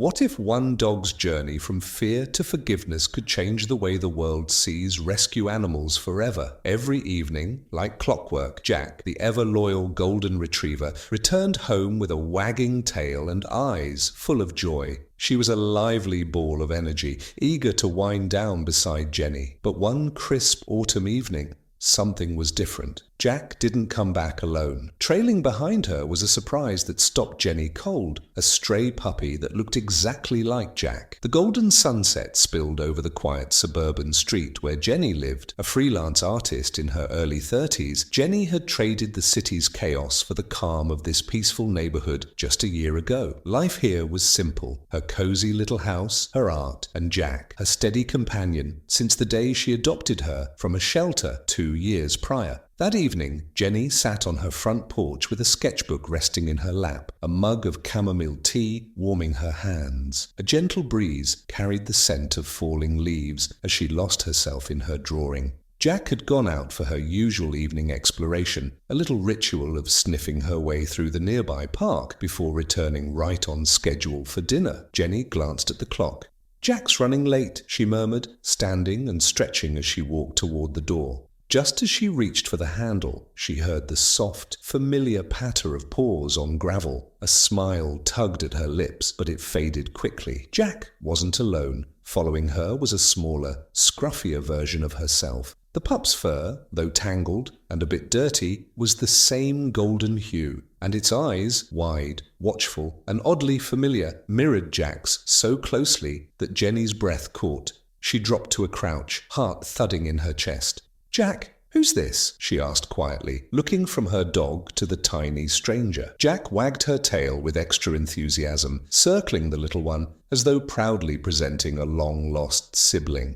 What if one dog's journey from fear to forgiveness could change the way the world sees rescue animals forever? Every evening, like clockwork, Jack, the ever-loyal golden retriever, returned home with a wagging tail and eyes full of joy. She was a lively ball of energy, eager to wind down beside Jenny. But one crisp autumn evening, something was different. Jack didn't come back alone. Trailing behind her was a surprise that stopped Jenny cold, a stray puppy that looked exactly like Jack. The golden sunset spilled over the quiet suburban street where Jenny lived. A freelance artist in her early 30s, Jenny had traded the city's chaos for the calm of this peaceful neighborhood just a year ago. Life here was simple. Her cozy little house, her art, and Jack, her steady companion since the day she adopted her from a shelter 2 years prior. That evening, Jenny sat on her front porch with a sketchbook resting in her lap, a mug of chamomile tea warming her hands. A gentle breeze carried the scent of falling leaves as she lost herself in her drawing. Jack had gone out for her usual evening exploration, a little ritual of sniffing her way through the nearby park before returning right on schedule for dinner. Jenny glanced at the clock. "Jack's running late," she murmured, standing and stretching as she walked toward the door. Just as she reached for the handle, she heard the soft, familiar patter of paws on gravel. A smile tugged at her lips, but it faded quickly. Jack wasn't alone. Following her was a smaller, scruffier version of herself. The pup's fur, though tangled and a bit dirty, was the same golden hue, and its eyes, wide, watchful, and oddly familiar, mirrored Jack's so closely that Jenny's breath caught. She dropped to a crouch, heart thudding in her chest. "Jack, who's this?" she asked quietly, looking from her dog to the tiny stranger. Jack wagged her tail with extra enthusiasm, circling the little one as though proudly presenting a long-lost sibling.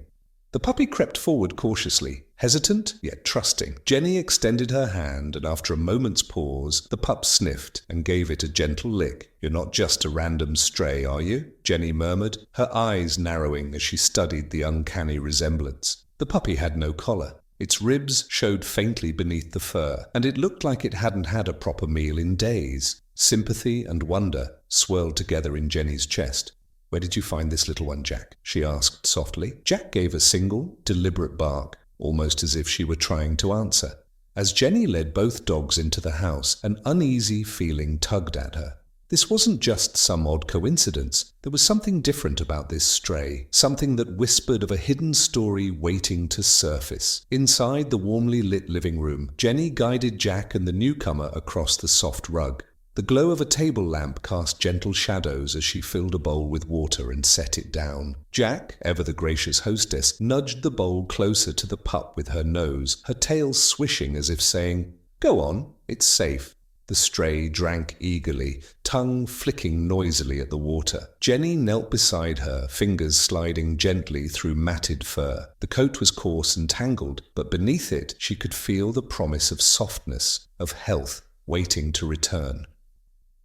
The puppy crept forward cautiously, hesitant yet trusting. Jenny extended her hand, and after a moment's pause, the pup sniffed and gave it a gentle lick. "You're not just a random stray, are you?" Jenny murmured, her eyes narrowing as she studied the uncanny resemblance. The puppy had no collar. Its ribs showed faintly beneath the fur, and it looked like it hadn't had a proper meal in days. Sympathy and wonder swirled together in Jenny's chest. "Where did you find this little one, Jack?" she asked softly. Jack gave a single, deliberate bark, almost as if she were trying to answer. As Jenny led both dogs into the house, an uneasy feeling tugged at her. This wasn't just some odd coincidence. There was something different about this stray, something that whispered of a hidden story waiting to surface. Inside the warmly lit living room, Jenny guided Jack and the newcomer across the soft rug. The glow of a table lamp cast gentle shadows as she filled a bowl with water and set it down. Jack, ever the gracious hostess, nudged the bowl closer to the pup with her nose, her tail swishing as if saying, "Go on, it's safe." The stray drank eagerly, tongue flicking noisily at the water. Jenny knelt beside her, fingers sliding gently through matted fur. The coat was coarse and tangled, but beneath it she could feel the promise of softness, of health, waiting to return.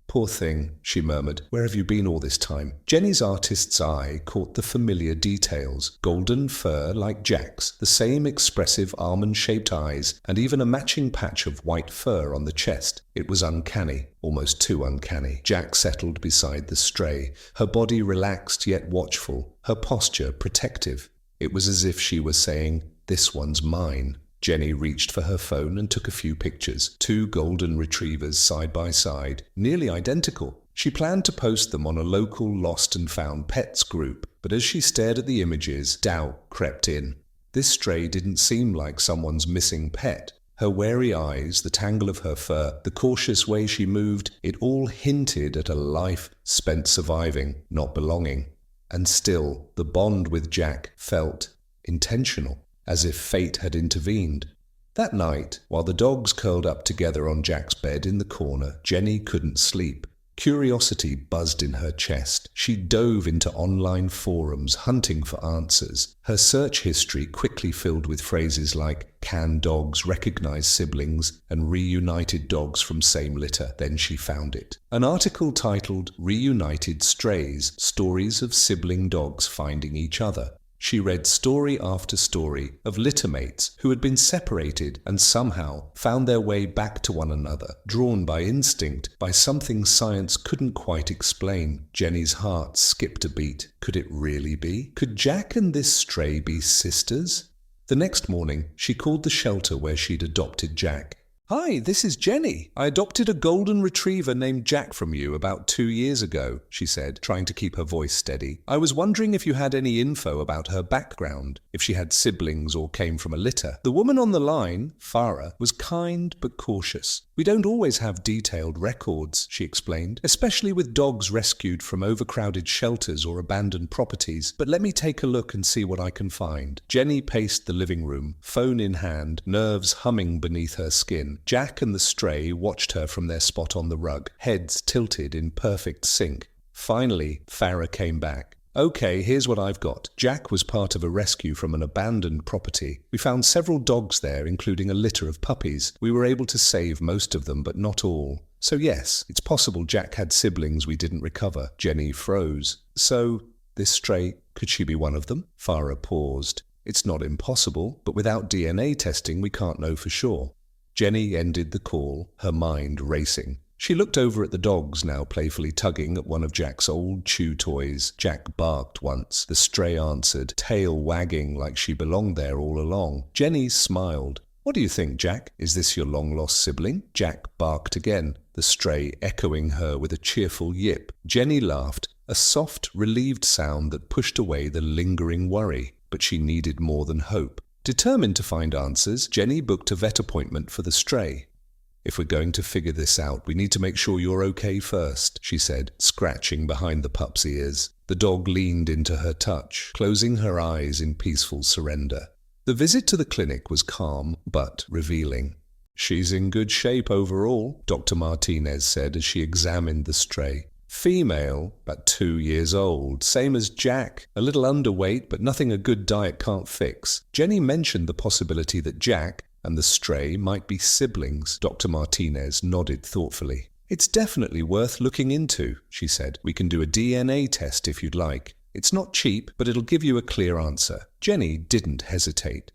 "Poor thing," she murmured. "Where have you been all this time?" Jenny's artist's eye caught the familiar details. Golden fur like Jack's, the same expressive almond-shaped eyes, and even a matching patch of white fur on the chest. It was uncanny, almost too uncanny. Jack settled beside the stray, her body relaxed yet watchful, her posture protective. It was as if she were saying, "This one's mine." Jenny reached for her phone and took a few pictures. 2 golden retrievers side by side, nearly identical. She planned to post them on a local lost and found pets group, but as she stared at the images, doubt crept in. This stray didn't seem like someone's missing pet. Her wary eyes, the tangle of her fur, the cautious way she moved, it all hinted at a life spent surviving, not belonging. And still, the bond with Jack felt intentional, as if fate had intervened. That night, while the dogs curled up together on Jack's bed in the corner, Jenny couldn't sleep. Curiosity buzzed in her chest. She dove into online forums, hunting for answers. Her search history quickly filled with phrases like, "Can dogs recognize siblings?" and "reunited dogs from same litter." Then she found it. An article titled, "Reunited Strays, Stories of Sibling Dogs Finding Each Other." She read story after story of littermates who had been separated and somehow found their way back to one another, drawn by instinct, by something science couldn't quite explain. Jenny's heart skipped a beat. Could it really be? Could Jack and this stray be sisters? The next morning, she called the shelter where she'd adopted Jack. "Hi, this is Jenny. I adopted a golden retriever named Jack from you about 2 years ago," she said, trying to keep her voice steady. "I was wondering if you had any info about her background, if she had siblings or came from a litter." The woman on the line, Farah, was kind but cautious. "We don't always have detailed records," she explained, "especially with dogs rescued from overcrowded shelters or abandoned properties, but let me take a look and see what I can find." Jenny paced the living room, phone in hand, nerves humming beneath her skin. Jack and the stray watched her from their spot on the rug, heads tilted in perfect sync. Finally, Farah came back. "Okay, here's what I've got. Jack was part of a rescue from an abandoned property. We found several dogs there, including a litter of puppies. We were able to save most of them, but not all. So yes, it's possible Jack had siblings we didn't recover." Jenny froze. "So, this stray, could she be one of them?" Farah paused. "It's not impossible, but without DNA testing we can't know for sure." Jenny ended the call, her mind racing. She looked over at the dogs now playfully tugging at one of Jack's old chew toys. Jack barked once. The stray answered, tail wagging like she belonged there all along. Jenny smiled. "What do you think, Jack? Is this your long-lost sibling?" Jack barked again, the stray echoing her with a cheerful yip. Jenny laughed, a soft, relieved sound that pushed away the lingering worry, but she needed more than hope. Determined to find answers, Jenny booked a vet appointment for the stray. "If we're going to figure this out, we need to make sure you're okay first," she said, scratching behind the pup's ears. The dog leaned into her touch, closing her eyes in peaceful surrender. The visit to the clinic was calm, but revealing. "She's in good shape overall," Dr. Martinez said as she examined the stray. "Female, about 2 years old, same as Jack, a little underweight, but nothing a good diet can't fix." Jenny mentioned the possibility that Jack and the stray might be siblings. Dr. Martinez nodded thoughtfully. "It's definitely worth looking into," she said. "We can do a DNA test if you'd like. It's not cheap, but it'll give you a clear answer." Jenny didn't hesitate.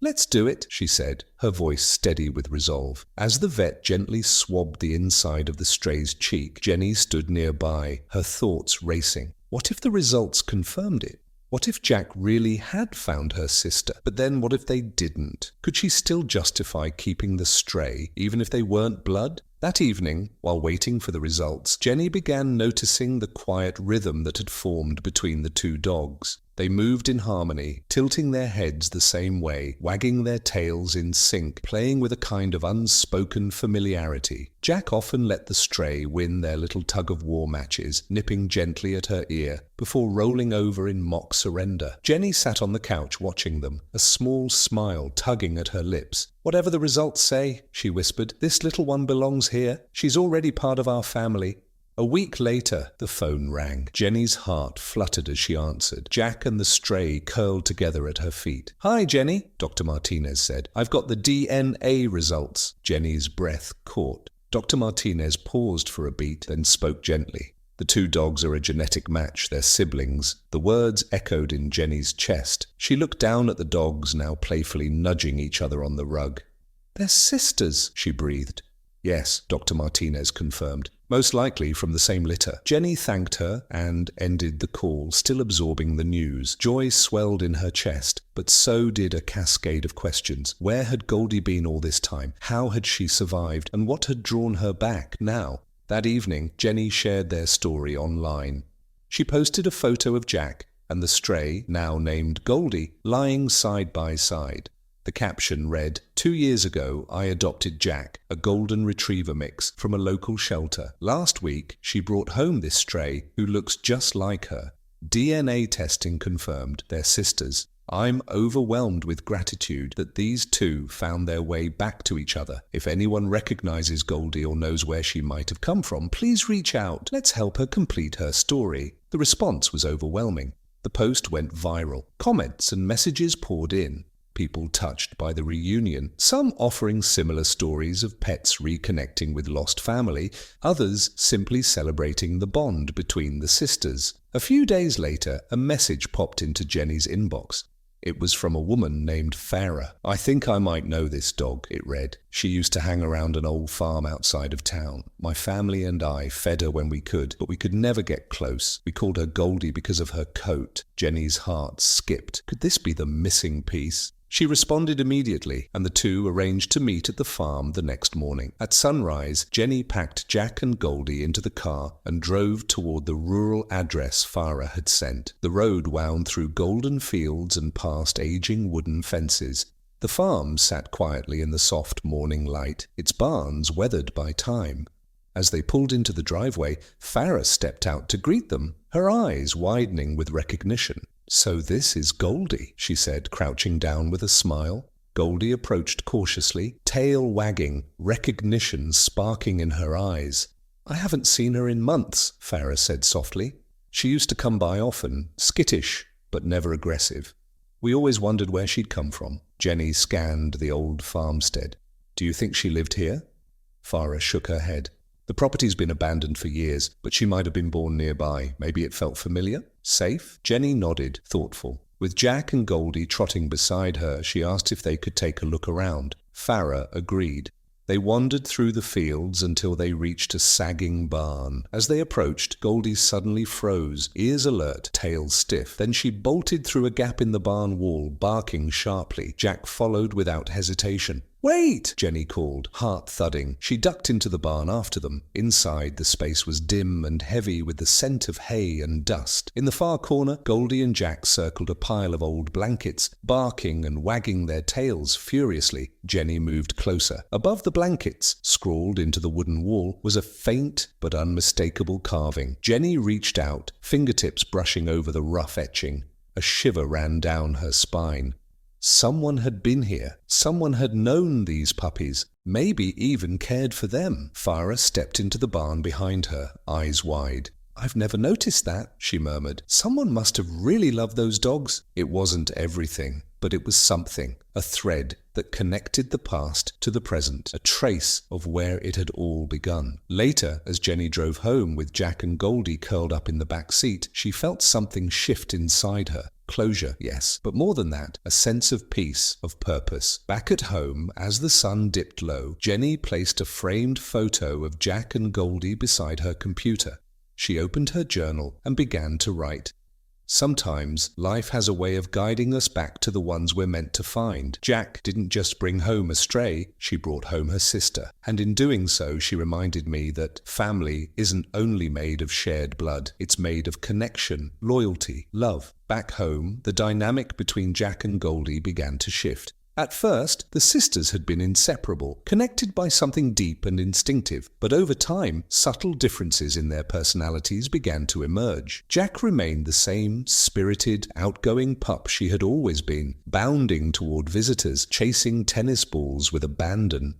"Let's do it," she said, her voice steady with resolve. As the vet gently swabbed the inside of the stray's cheek, Jenny stood nearby, her thoughts racing. What if the results confirmed it? What if Jack really had found her sister? But then what if they didn't? Could she still justify keeping the stray, even if they weren't blood? That evening, while waiting for the results, Jenny began noticing the quiet rhythm that had formed between the two dogs. They moved in harmony, tilting their heads the same way, wagging their tails in sync, playing with a kind of unspoken familiarity. Jack often let the stray win their little tug-of-war matches, nipping gently at her ear, before rolling over in mock surrender. Jenny sat on the couch watching them, a small smile tugging at her lips. "Whatever the results say," she whispered, "this little one belongs here. She's already part of our family." A week later, the phone rang. Jenny's heart fluttered as she answered. Jack and the stray curled together at her feet. "Hi, Jenny," Dr. Martinez said. "I've got the DNA results." Jenny's breath caught. Dr. Martinez paused for a beat, then spoke gently. "The two dogs are a genetic match. They're siblings." The words echoed in Jenny's chest. She looked down at the dogs, now playfully nudging each other on the rug. "They're sisters," she breathed. "Yes," Dr. Martinez confirmed. "Most likely from the same litter." Jenny thanked her and ended the call, still absorbing the news. Joy swelled in her chest, but so did a cascade of questions. Where had Goldie been all this time? How had she survived? And what had drawn her back now? That evening, Jenny shared their story online. She posted a photo of Jack and the stray, now named Goldie, lying side by side. The caption read, "2 years ago, I adopted Jack, a golden retriever mix, from a local shelter. Last week, she brought home this stray who looks just like her. DNA testing confirmed they're sisters. I'm overwhelmed with gratitude that these two found their way back to each other. If anyone recognizes Goldie or knows where she might have come from, please reach out. Let's help her complete her story." The response was overwhelming. The post went viral. Comments and messages poured in. People touched by the reunion, some offering similar stories of pets reconnecting with lost family, others simply celebrating the bond between the sisters. A few days later, a message popped into Jenny's inbox. It was from a woman named Farah. "I think I might know this dog," it read. "She used to hang around an old farm outside of town. My family and I fed her when we could, but we could never get close. We called her Goldie because of her coat." Jenny's heart skipped. Could this be the missing piece? She responded immediately, and the two arranged to meet at the farm the next morning. At sunrise, Jenny packed Jack and Goldie into the car and drove toward the rural address Farah had sent. The road wound through golden fields and past aging wooden fences. The farm sat quietly in the soft morning light, its barns weathered by time. As they pulled into the driveway, Farah stepped out to greet them, her eyes widening with recognition. "So this is Goldie," she said, crouching down with a smile. Goldie approached cautiously, tail wagging, recognition sparking in her eyes. "I haven't seen her in months," Farah said softly. "She used to come by often, skittish, but never aggressive. We always wondered where she'd come from." Jenny scanned the old farmstead. "Do you think she lived here?" Farah shook her head. "The property's been abandoned for years, but she might have been born nearby. Maybe it felt familiar? Safe?" Jenny nodded, thoughtful. With Jack and Goldie trotting beside her, she asked if they could take a look around. Farah agreed. They wandered through the fields until they reached a sagging barn. As they approached, Goldie suddenly froze, ears alert, tail stiff. Then she bolted through a gap in the barn wall, barking sharply. Jack followed without hesitation. "Wait!" Jenny called, heart thudding. She ducked into the barn after them. Inside, the space was dim and heavy with the scent of hay and dust. In the far corner, Goldie and Jack circled a pile of old blankets, barking and wagging their tails furiously. Jenny moved closer. Above the blankets, scrawled into the wooden wall, was a faint but unmistakable carving. Jenny reached out, fingertips brushing over the rough etching. A shiver ran down her spine. Someone had been here. Someone had known these puppies, maybe even cared for them. Farah stepped into the barn behind her, eyes wide. "I've never noticed that," she murmured. "Someone must have really loved those dogs." It wasn't everything, but it was something, a thread that connected the past to the present, a trace of where it had all begun. Later, as Jenny drove home with Jack and Goldie curled up in the back seat, she felt something shift inside her. Closure, yes, but more than that, a sense of peace, of purpose. Back at home, as the sun dipped low, Jenny placed a framed photo of Jack and Goldie beside her computer. She opened her journal and began to write. Sometimes, life has a way of guiding us back to the ones we're meant to find. Jack didn't just bring home a stray, she brought home her sister. And in doing so, she reminded me that family isn't only made of shared blood, it's made of connection, loyalty, love. Back home, the dynamic between Jack and Goldie began to shift. At first, the sisters had been inseparable, connected by something deep and instinctive, but over time, subtle differences in their personalities began to emerge. Jack remained the same spirited, outgoing pup she had always been, bounding toward visitors, chasing tennis balls with abandon.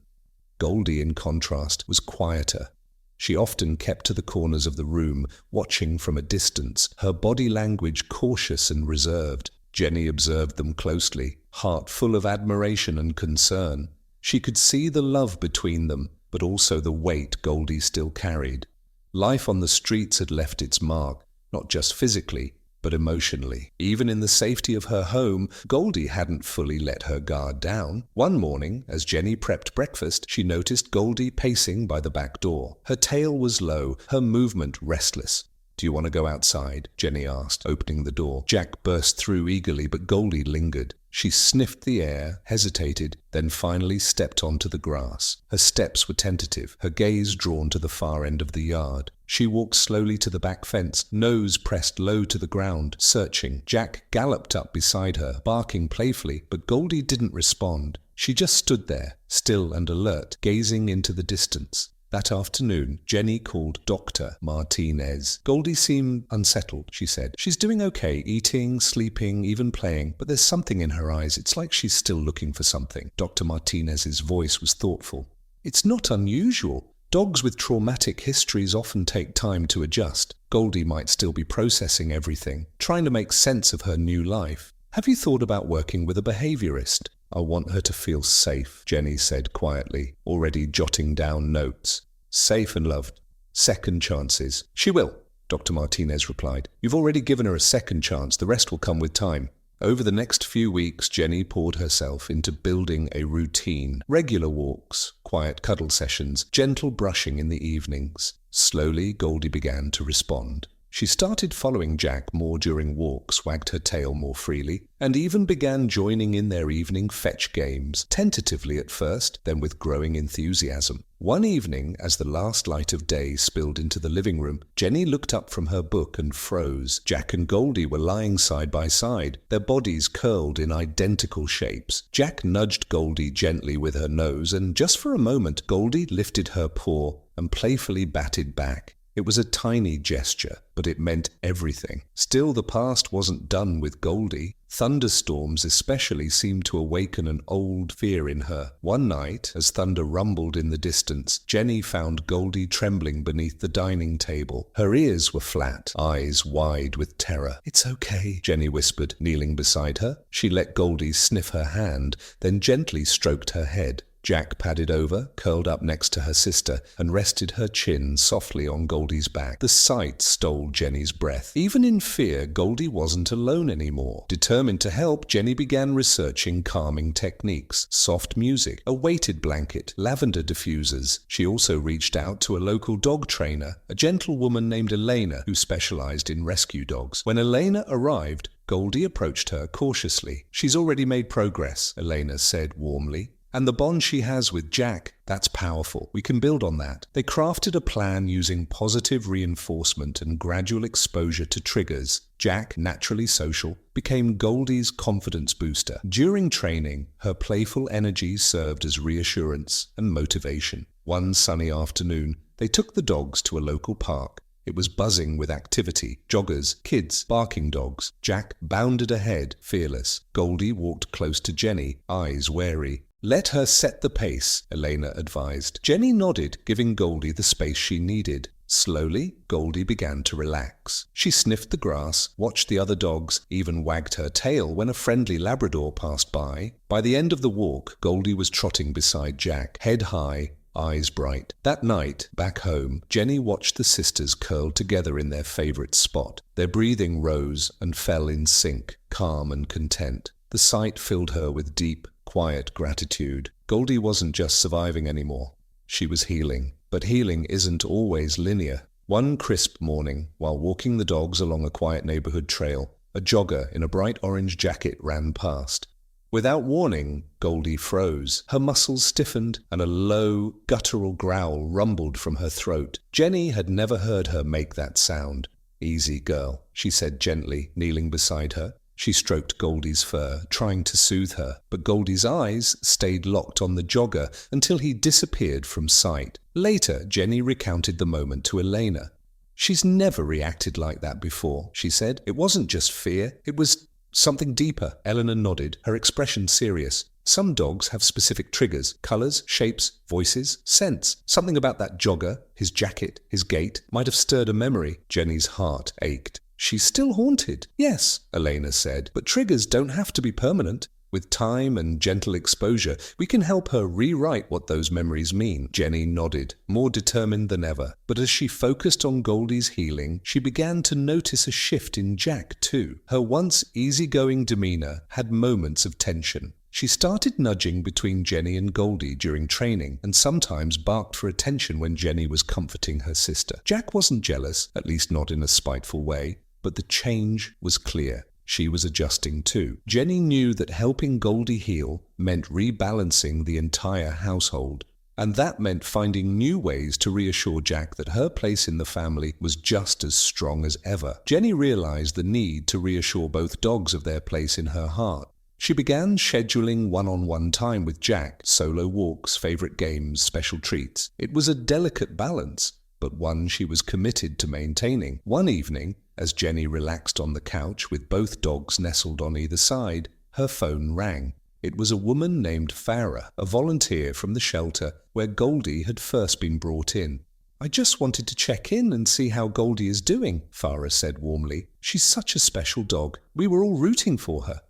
Goldie, in contrast, was quieter. She often kept to the corners of the room, watching from a distance, her body language cautious and reserved. Jenny observed them closely, heart full of admiration and concern. She could see the love between them, but also the weight Goldie still carried. Life on the streets had left its mark, not just physically, but emotionally. Even in the safety of her home, Goldie hadn't fully let her guard down. One morning, as Jenny prepped breakfast, she noticed Goldie pacing by the back door. Her tail was low, her movement restless. "Do you want to go outside?" Jenny asked, opening the door. Jack burst through eagerly, but Goldie lingered. She sniffed the air, hesitated, then finally stepped onto the grass. Her steps were tentative, her gaze drawn to the far end of the yard. She walked slowly to the back fence, nose pressed low to the ground, searching. Jack galloped up beside her, barking playfully, but Goldie didn't respond. She just stood there, still and alert, gazing into the distance. That afternoon, Jenny called Dr. Martinez. Goldie seemed unsettled, she said. "She's doing okay, eating, sleeping, even playing, but there's something in her eyes. It's like she's still looking for something." Dr. Martinez's voice was thoughtful. "It's not unusual. Dogs with traumatic histories often take time to adjust. Goldie might still be processing everything, trying to make sense of her new life. Have you thought about working with a behaviorist?" "I want her to feel safe," Jenny said quietly, already jotting down notes. "Safe and loved. Second chances." "She will," Dr. Martinez replied. "You've already given her a second chance. The rest will come with time." Over the next few weeks, Jenny poured herself into building a routine. Regular walks, quiet cuddle sessions, gentle brushing in the evenings. Slowly, Goldie began to respond. She started following Jack more during walks, wagged her tail more freely, and even began joining in their evening fetch games, tentatively at first, then with growing enthusiasm. One evening, as the last light of day spilled into the living room, Jenny looked up from her book and froze. Jack and Goldie were lying side by side, their bodies curled in identical shapes. Jack nudged Goldie gently with her nose, and just for a moment, Goldie lifted her paw and playfully batted back. It was a tiny gesture, but it meant everything. Still, the past wasn't done with Goldie. Thunderstorms especially seemed to awaken an old fear in her. One night, as thunder rumbled in the distance, Jenny found Goldie trembling beneath the dining table. Her ears were flat, eyes wide with terror. "It's okay," Jenny whispered, kneeling beside her. She let Goldie sniff her hand, then gently stroked her head. Jack padded over, curled up next to her sister, and rested her chin softly on Goldie's back. The sight stole Jenny's breath. Even in fear, Goldie wasn't alone anymore. Determined to help, Jenny began researching calming techniques, soft music, a weighted blanket, lavender diffusers. She also reached out to a local dog trainer, a gentle woman named Elena who specialized in rescue dogs. When Elena arrived, Goldie approached her cautiously. "She's already made progress," Elena said warmly. "And the bond she has with Jack, that's powerful. We can build on that." They crafted a plan using positive reinforcement and gradual exposure to triggers. Jack, naturally social, became Goldie's confidence booster. During training, her playful energy served as reassurance and motivation. One sunny afternoon, they took the dogs to a local park. It was buzzing with activity, joggers, kids, barking dogs. Jack bounded ahead, fearless. Goldie walked close to Jenny, eyes wary. "Let her set the pace," Elena advised. Jenny nodded, giving Goldie the space she needed. Slowly, Goldie began to relax. She sniffed the grass, watched the other dogs, even wagged her tail when a friendly Labrador passed by. By the end of the walk, Goldie was trotting beside Jack, head high, eyes bright. That night, back home, Jenny watched the sisters curled together in their favorite spot. Their breathing rose and fell in sync, calm and content. The sight filled her with deep, quiet gratitude. Goldie wasn't just surviving anymore. She was healing. But healing isn't always linear. One crisp morning, while walking the dogs along a quiet neighborhood trail, a jogger in a bright orange jacket ran past. Without warning, Goldie froze. Her muscles stiffened, and a low, guttural growl rumbled from her throat. Jenny had never heard her make that sound. "Easy, girl," she said gently, kneeling beside her. She stroked Goldie's fur, trying to soothe her, but Goldie's eyes stayed locked on the jogger until he disappeared from sight. Later, Jenny recounted the moment to Elena. "She's never reacted like that before," she said. "It wasn't just fear, it was something deeper." Elena nodded, her expression serious. "Some dogs have specific triggers, colors, shapes, voices, scents. Something about that jogger, his jacket, his gait, might have stirred a memory." Jenny's heart ached. "She's still haunted." "Yes," Elena said, "but triggers don't have to be permanent. With time and gentle exposure, we can help her rewrite what those memories mean." Jenny nodded, more determined than ever. But as she focused on Goldie's healing, she began to notice a shift in Jack too. Her once easygoing demeanor had moments of tension. She started nudging between Jenny and Goldie during training, and sometimes barked for attention when Jenny was comforting her sister. Jack wasn't jealous, at least not in a spiteful way. But the change was clear. She was adjusting too. Jenny knew that helping Goldie heal meant rebalancing the entire household. And that meant finding new ways to reassure Jack that her place in the family was just as strong as ever. Jenny realized the need to reassure both dogs of their place in her heart. She began scheduling one-on-one time with Jack, solo walks, favorite games, special treats. It was a delicate balance, but one she was committed to maintaining. One evening, as Jenny relaxed on the couch with both dogs nestled on either side, her phone rang. It was a woman named Farah, a volunteer from the shelter where Goldie had first been brought in. "I just wanted to check in and see how Goldie is doing," Farah said warmly. "She's such a special dog. We were all rooting for her."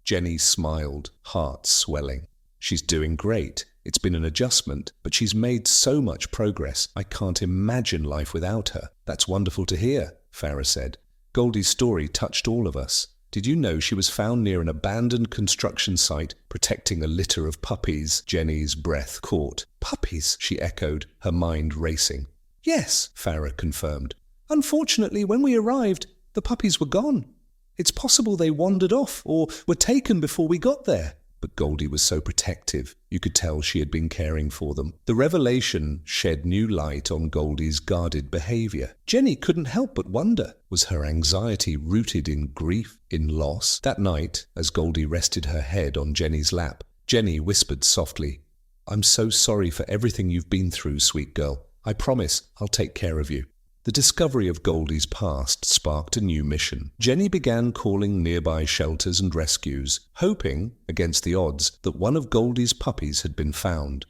Jenny smiled, heart swelling. "She's doing great. It's been an adjustment, but she's made so much progress. I can't imagine life without her." "That's wonderful to hear," Farah said. "Goldie's story touched all of us. Did you know she was found near an abandoned construction site, protecting a litter of puppies?" Jenny's breath caught. "Puppies?" she echoed, her mind racing. "Yes," Farah confirmed. "Unfortunately, when we arrived, the puppies were gone. It's possible they wandered off or were taken before we got there." But Goldie was so protective. You could tell she had been caring for them. The revelation shed new light on Goldie's guarded behavior. Jenny couldn't help but wonder, was her anxiety rooted in grief, in loss? That night, as Goldie rested her head on Jenny's lap, Jenny whispered softly, "I'm so sorry for everything you've been through, sweet girl. I promise I'll take care of you." The discovery of Goldie's past sparked a new mission. Jenny began calling nearby shelters and rescues, hoping, against the odds, that one of Goldie's puppies had been found.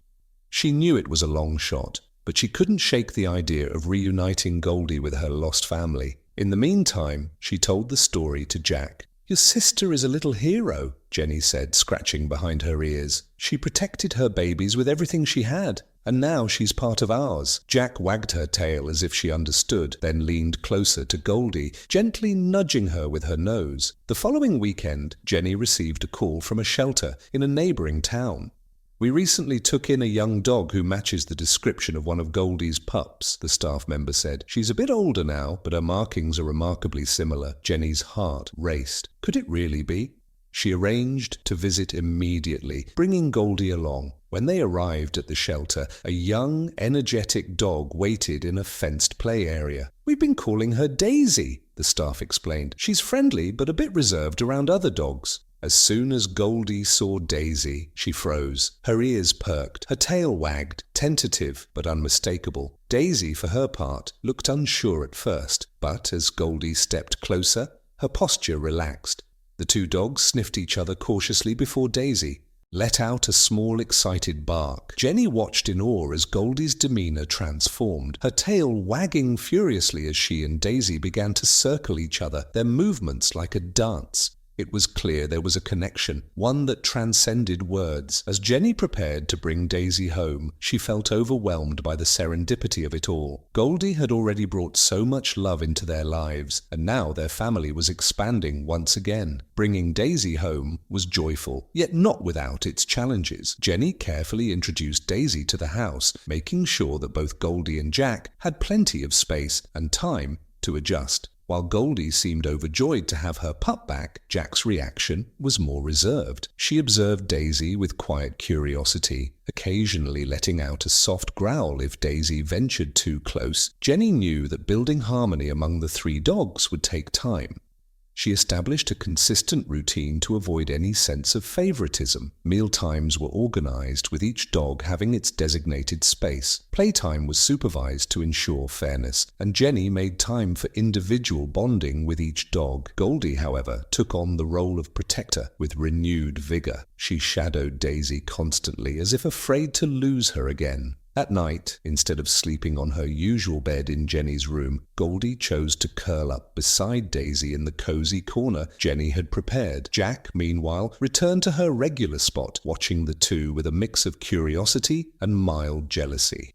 She knew it was a long shot, but she couldn't shake the idea of reuniting Goldie with her lost family. In the meantime, she told the story to Jack. "Your sister is a little hero," Jenny said, scratching behind her ears. "She protected her babies with everything she had. And now she's part of ours." Jack wagged her tail as if she understood, then leaned closer to Goldie, gently nudging her with her nose. The following weekend, Jenny received a call from a shelter in a neighboring town. "We recently took in a young dog who matches the description of one of Goldie's pups," the staff member said. "She's a bit older now, but her markings are remarkably similar." Jenny's heart raced. Could it really be? She arranged to visit immediately, bringing Goldie along. When they arrived at the shelter, a young, energetic dog waited in a fenced play area. "We've been calling her Daisy," the staff explained. "She's friendly but a bit reserved around other dogs." As soon as Goldie saw Daisy, she froze. Her ears perked, her tail wagged, tentative but unmistakable. Daisy, for her part, looked unsure at first, but as Goldie stepped closer, her posture relaxed. The two dogs sniffed each other cautiously before Daisy let out a small, excited bark. Jenny watched in awe as Goldie's demeanor transformed, her tail wagging furiously as she and Daisy began to circle each other, their movements like a dance. It was clear there was a connection, one that transcended words. As Jenny prepared to bring Daisy home, she felt overwhelmed by the serendipity of it all. Goldie had already brought so much love into their lives, and now their family was expanding once again. Bringing Daisy home was joyful, yet not without its challenges. Jenny carefully introduced Daisy to the house, making sure that both Goldie and Jack had plenty of space and time to adjust. While Goldie seemed overjoyed to have her pup back, Jack's reaction was more reserved. She observed Daisy with quiet curiosity, occasionally letting out a soft growl if Daisy ventured too close. Jenny knew that building harmony among the three dogs would take time. She established a consistent routine to avoid any sense of favoritism. Mealtimes were organized, with each dog having its designated space. Playtime was supervised to ensure fairness, and Jenny made time for individual bonding with each dog. Goldie, however, took on the role of protector with renewed vigor. She shadowed Daisy constantly, as if afraid to lose her again. At night, instead of sleeping on her usual bed in Jenny's room, Goldie chose to curl up beside Daisy in the cozy corner Jenny had prepared. Jack, meanwhile, returned to her regular spot, watching the two with a mix of curiosity and mild jealousy.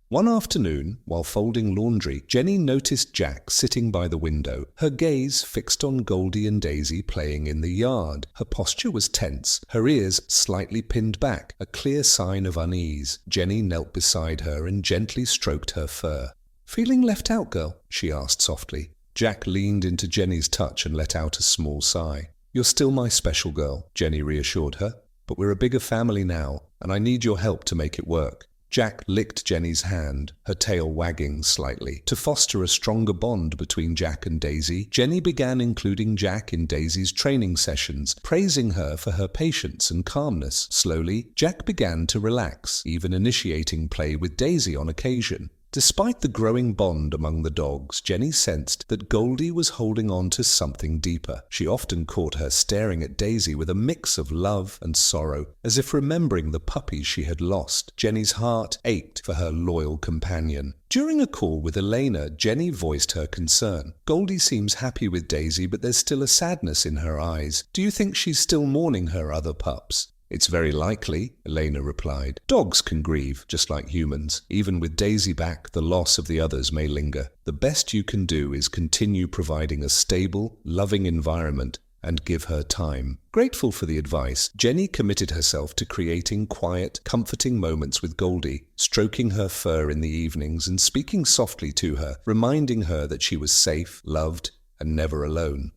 One afternoon, while folding laundry, Jenny noticed Jack sitting by the window, her gaze fixed on Goldie and Daisy playing in the yard. Her posture was tense, her ears slightly pinned back, a clear sign of unease. Jenny knelt beside her and gently stroked her fur. "Feeling left out, girl?" she asked softly. Jack leaned into Jenny's touch and let out a small sigh. "You're still my special girl," Jenny reassured her, "but we're a bigger family now, and I need your help to make it work." Jack licked Jenny's hand, her tail wagging slightly. To foster a stronger bond between Jack and Daisy, Jenny began including Jack in Daisy's training sessions, praising her for her patience and calmness. Slowly, Jack began to relax, even initiating play with Daisy on occasion. Despite the growing bond among the dogs, Jenny sensed that Goldie was holding on to something deeper. She often caught her staring at Daisy with a mix of love and sorrow, as if remembering the puppies she had lost. Jenny's heart ached for her loyal companion. During a call with Elena, Jenny voiced her concern. "Goldie seems happy with Daisy, but there's still a sadness in her eyes. Do you think she's still mourning her other pups?" "It's very likely," Elena replied. "Dogs can grieve, just like humans. Even with Daisy back, the loss of the others may linger. The best you can do is continue providing a stable, loving environment and give her time." Grateful for the advice, Jenny committed herself to creating quiet, comforting moments with Goldie, stroking her fur in the evenings and speaking softly to her, reminding her that she was safe, loved, and never alone.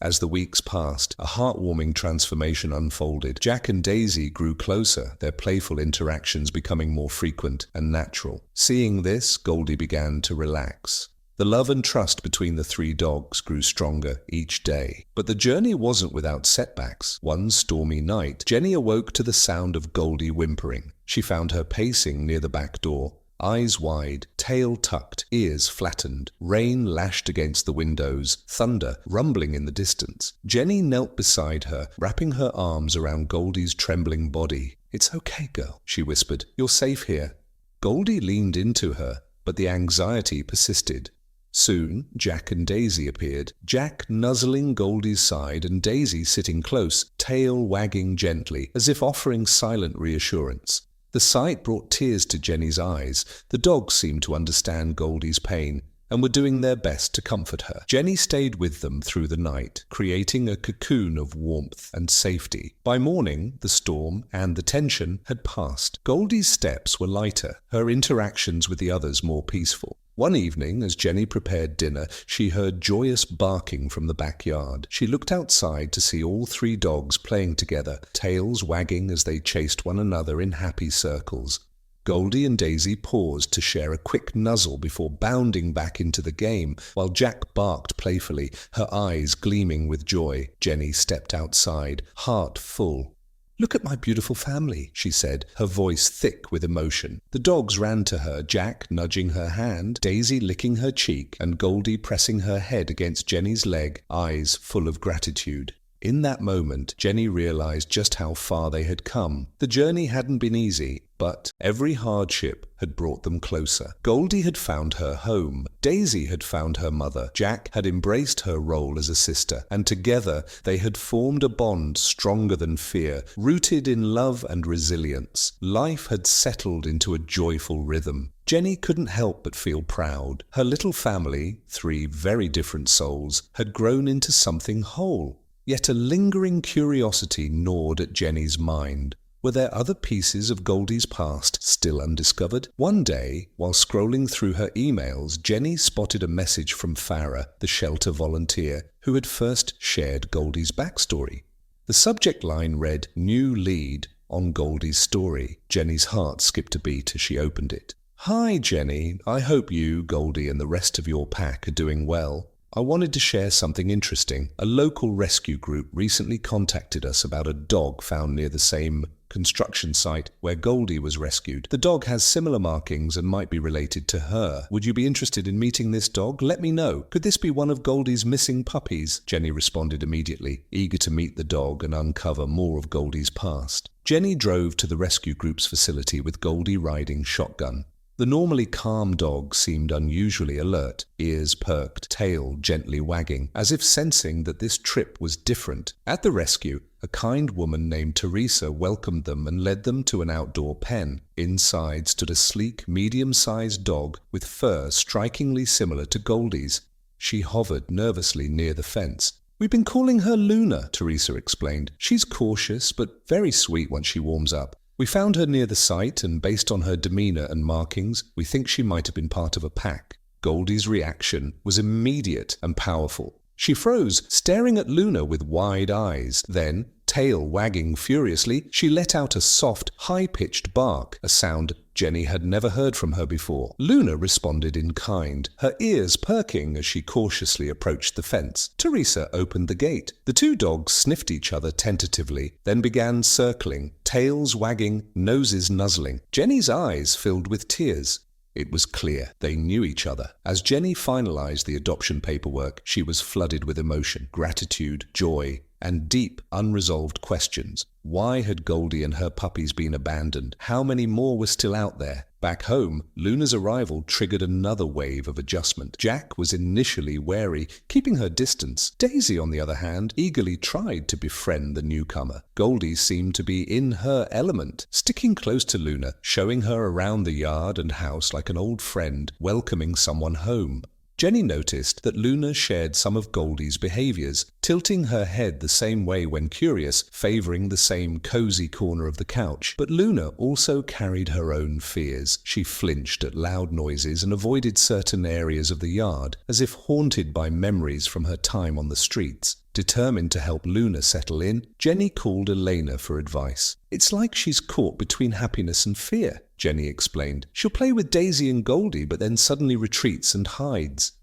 As the weeks passed, a heartwarming transformation unfolded. Jack and Daisy grew closer, their playful interactions becoming more frequent and natural. Seeing this, Goldie began to relax. The love and trust between the three dogs grew stronger each day. But the journey wasn't without setbacks. One stormy night, Jenny awoke to the sound of Goldie whimpering. She found her pacing near the back door, eyes wide, tail tucked, ears flattened. Rain lashed against the windows, thunder rumbling in the distance. Jenny knelt beside her, wrapping her arms around Goldie's trembling body. "It's okay, girl," she whispered. "You're safe here." Goldie leaned into her, but the anxiety persisted. Soon, Jack and Daisy appeared, Jack nuzzling Goldie's side and Daisy sitting close, tail wagging gently, as if offering silent reassurance. The sight brought tears to Jenny's eyes. The dogs seemed to understand Goldie's pain and were doing their best to comfort her. Jenny stayed with them through the night, creating a cocoon of warmth and safety. By morning, the storm and the tension had passed. Goldie's steps were lighter, her interactions with the others more peaceful. One evening, as Jenny prepared dinner, she heard joyous barking from the backyard. She looked outside to see all three dogs playing together, tails wagging as they chased one another in happy circles. Goldie and Daisy paused to share a quick nuzzle before bounding back into the game, while Jack barked playfully, her eyes gleaming with joy. Jenny stepped outside, heart full. "Look at my beautiful family," she said, her voice thick with emotion. The dogs ran to her, Jack nudging her hand, Daisy licking her cheek, and Goldie pressing her head against Jenny's leg, eyes full of gratitude. In that moment, Jenny realized just how far they had come. The journey hadn't been easy, but every hardship had brought them closer. Goldie had found her home. Daisy had found her mother. Jack had embraced her role as a sister, and together they had formed a bond stronger than fear, rooted in love and resilience. Life had settled into a joyful rhythm. Jenny couldn't help but feel proud. Her little family, three very different souls, had grown into something whole. Yet a lingering curiosity gnawed at Jenny's mind. Were there other pieces of Goldie's past still undiscovered? One day, while scrolling through her emails, Jenny spotted a message from Farah, the shelter volunteer, who had first shared Goldie's backstory. The subject line read, "New lead on Goldie's story." Jenny's heart skipped a beat as she opened it. "Hi, Jenny. I hope you, Goldie, and the rest of your pack are doing well. I wanted to share something interesting. A local rescue group recently contacted us about a dog found near the same construction site where Goldie was rescued. The dog has similar markings and might be related to her. Would you be interested in meeting this dog? Let me know. Could this be one of Goldie's missing puppies?" Jenny responded immediately, eager to meet the dog and uncover more of Goldie's past. Jenny drove to the rescue group's facility with Goldie riding shotgun. The normally calm dog seemed unusually alert, ears perked, tail gently wagging, as if sensing that this trip was different. At the rescue, a kind woman named Teresa welcomed them and led them to an outdoor pen. Inside stood a sleek, medium-sized dog with fur strikingly similar to Goldie's. She hovered nervously near the fence. "We've been calling her Luna," Teresa explained. "She's cautious, but very sweet once she warms up. We found her near the site, and based on her demeanor and markings, we think she might have been part of a pack." Goldie's reaction was immediate and powerful. She froze, staring at Luna with wide eyes. Then, tail wagging furiously, she let out a soft, high-pitched bark, a sound Jenny had never heard from her before. Luna responded in kind, her ears perking as she cautiously approached the fence. Teresa opened the gate. The two dogs sniffed each other tentatively, then began circling, tails wagging, noses nuzzling. Jenny's eyes filled with tears. It was clear they knew each other. As Jenny finalized the adoption paperwork, she was flooded with emotion, gratitude, joy, and deep, unresolved questions. Why had Goldie and her puppies been abandoned? How many more were still out there? Back home, Luna's arrival triggered another wave of adjustment. Jack was initially wary, keeping her distance. Daisy, on the other hand, eagerly tried to befriend the newcomer. Goldie seemed to be in her element, sticking close to Luna, showing her around the yard and house like an old friend, welcoming someone home. Jenny noticed that Luna shared some of Goldie's behaviors, tilting her head the same way when curious, favoring the same cozy corner of the couch. But Luna also carried her own fears. She flinched at loud noises and avoided certain areas of the yard, as if haunted by memories from her time on the streets. Determined to help Luna settle in, Jenny called Elena for advice. "It's like she's caught between happiness and fear," Jenny explained. "She'll play with Daisy and Goldie, but then suddenly retreats and hides."